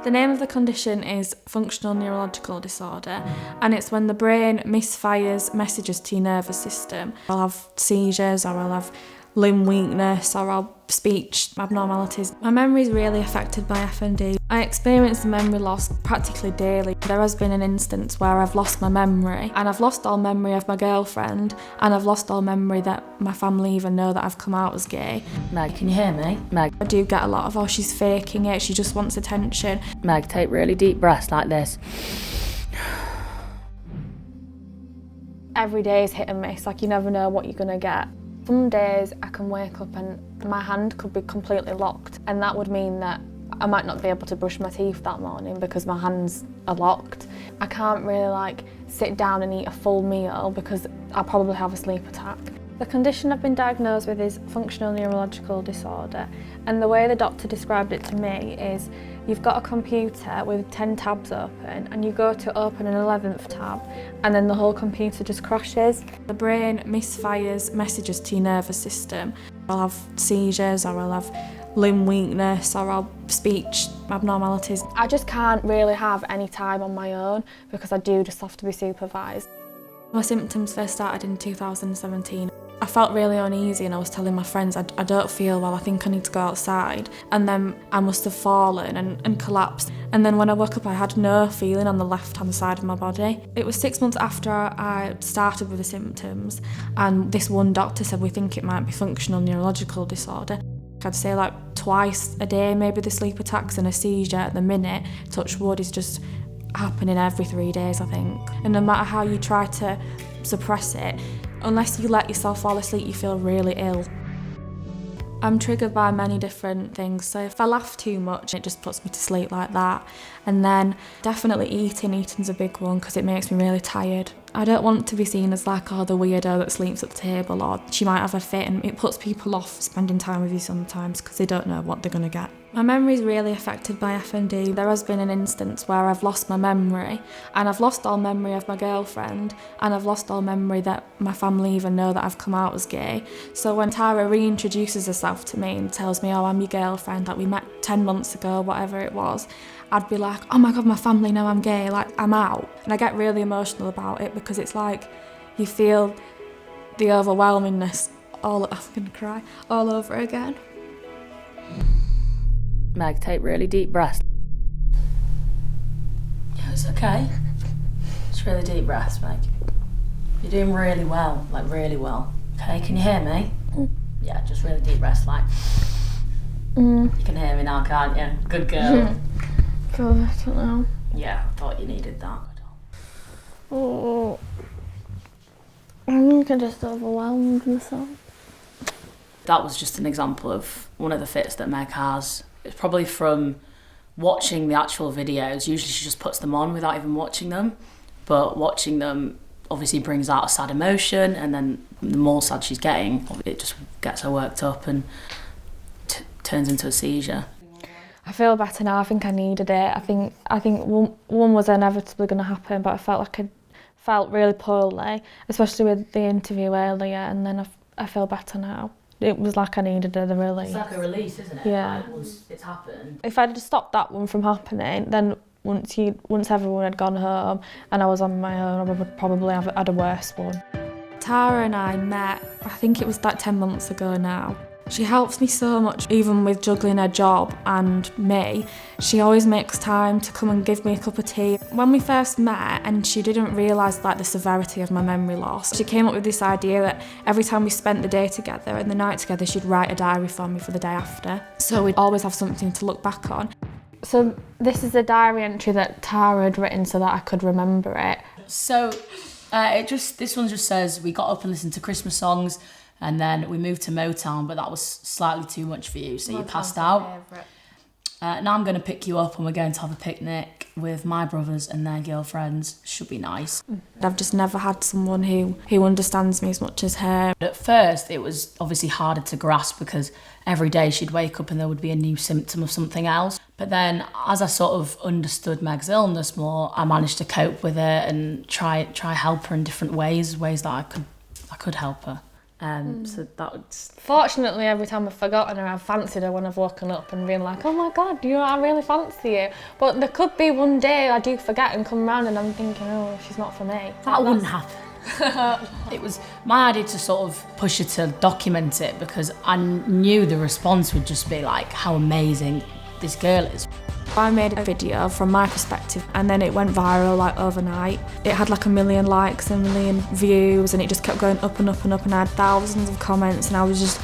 The name of the condition is functional neurological disorder, and it's when the brain misfires messages to your nervous system. I'll have seizures, or I'll have limb weakness, or I'll speech abnormalities. My memory is really affected by FND. I experience memory loss practically daily. There has been an instance where I've lost my memory, and I've lost all memory of my girlfriend, and I've lost all memory that my family even know that I've come out as gay. Meg, can you hear me? Meg. I do get a lot of, oh, she's faking it, she just wants attention. Meg, take really deep breaths like this. Every day is hit and miss, like you never know what you're gonna get. Some days I can wake up and my hand could be completely locked, and that would mean that I might not be able to brush my teeth that morning because my hands are locked. I can't really sit down and eat a full meal because I'll probably have a sleep attack. The condition I've been diagnosed with is functional neurological disorder, and the way the doctor described it to me is you've got a computer with 10 tabs open and you go to open an 11th tab and then the whole computer just crashes. The brain misfires messages to your nervous system. I'll have seizures, or I'll have limb weakness, or I'll speech abnormalities. I just can't really have any time on my own because I do just have to be supervised. My symptoms first started in 2017. I felt really uneasy and I was telling my friends I don't feel well, I think I need to go outside. And then I must have fallen and collapsed. And then when I woke up I had no feeling on the left-hand side of my body. It was 6 months after I started with the symptoms, and this one doctor said we think it might be functional neurological disorder. I'd say twice a day maybe the sleep attacks, and a seizure at the minute, touch wood, is just happening every 3 days I think. And no matter how you try to suppress it, unless you let yourself fall asleep, you feel really ill. I'm triggered by many different things, so if I laugh too much, it just puts me to sleep like that. And then definitely eating's a big one because it makes me really tired. I don't want to be seen as the weirdo that sleeps at the table, or she might have a fit, and it puts people off spending time with you sometimes because they don't know what they're going to get. My memory is really affected by FND. There has been an instance where I've lost my memory, and I've lost all memory of my girlfriend, and I've lost all memory that my family even know that I've come out as gay. So when Tara reintroduces herself to me and tells me, oh, I'm your girlfriend, we met 10 months ago, whatever it was, I'd be like, oh my God, my family know I'm gay, I'm out. And I get really emotional about it because it's you feel the overwhelmingness I'm gonna cry, all over again. Meg, take really deep breaths. Yeah, it's okay. Just really deep breaths, Meg. You're doing really well, really well. Okay, can you hear me? Yeah, just really deep breaths, You can hear me now, can't you? Good girl. God, I don't know. Yeah, I thought you needed that. Oh, I think I just overwhelmed myself. That was just an example of one of the fits that Meg has. It's probably from watching the actual videos. Usually she just puts them on without even watching them, but watching them obviously brings out a sad emotion, and then the more sad she's getting, it just gets her worked up and turns into a seizure. I feel better now. I think I needed it. I think one was inevitably going to happen, but I felt like I felt really poorly, especially with the interview earlier, and then I feel better now. It was like I needed the release. It's like a release, isn't it? Yeah. Once it's happened. If I'd stopped that one from happening, then once everyone had gone home and I was on my own, I would probably have had a worse one. Tara and I met, I think it was 10 months ago now. She helps me so much, even with juggling her job and me. She always makes time to come and give me a cup of tea. When we first met, and she didn't realise the severity of my memory loss, she came up with this idea that every time we spent the day together and the night together, she'd write a diary for me for the day after. So we'd always have something to look back on. So this is a diary entry that Tara had written so that I could remember it. So this one just says, we got up and listened to Christmas songs, and then we moved to Motown, but that was slightly too much for you, so you passed out. Now I'm going to pick you up and we're going to have a picnic with my brothers and their girlfriends. Should be nice. I've just never had someone who understands me as much as her. At first, it was obviously harder to grasp because every day she'd wake up and there would be a new symptom of something else. But then as I sort of understood Meg's illness more, I managed to cope with it and try help her in different ways that I could help her. So that's... Fortunately, every time I've forgotten her, I've fancied her when I've woken up and been like, oh my God, I really fancy you. But there could be one day I do forget and come round and I'm thinking, oh, she's not for me. That wouldn't happen. It was my idea to sort of push her to document it because I knew the response would just be like, how amazing this girl is. I made a video from my perspective and then it went viral like overnight. It had like 1 million likes and 1 million views and it just kept going up and up and up and I had thousands of comments and I was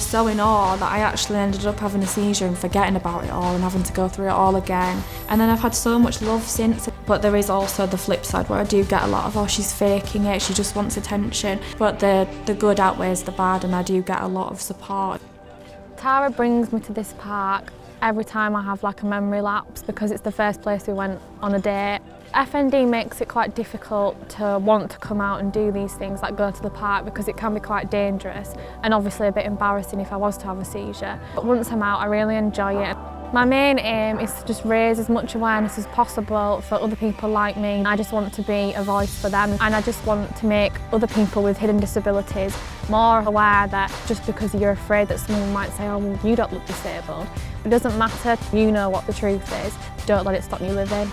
so in awe that I actually ended up having a seizure and forgetting about it all and having to go through it all again. And then I've had so much love since, but there is also the flip side where I do get a lot of, oh, she's faking it, she just wants attention. But the good outweighs the bad and I do get a lot of support. Tara brings me to this park every time I have like a memory lapse because it's the first place we went on a date. FND makes it quite difficult to want to come out and do these things like go to the park because it can be quite dangerous and obviously a bit embarrassing if I was to have a seizure. But once I'm out I really enjoy it. My main aim is to just raise as much awareness as possible for other people like me. I just want to be a voice for them and I just want to make other people with hidden disabilities more aware that just because you're afraid that someone might say, oh, well, you don't look disabled, it doesn't matter, you know what the truth is, don't let it stop you living.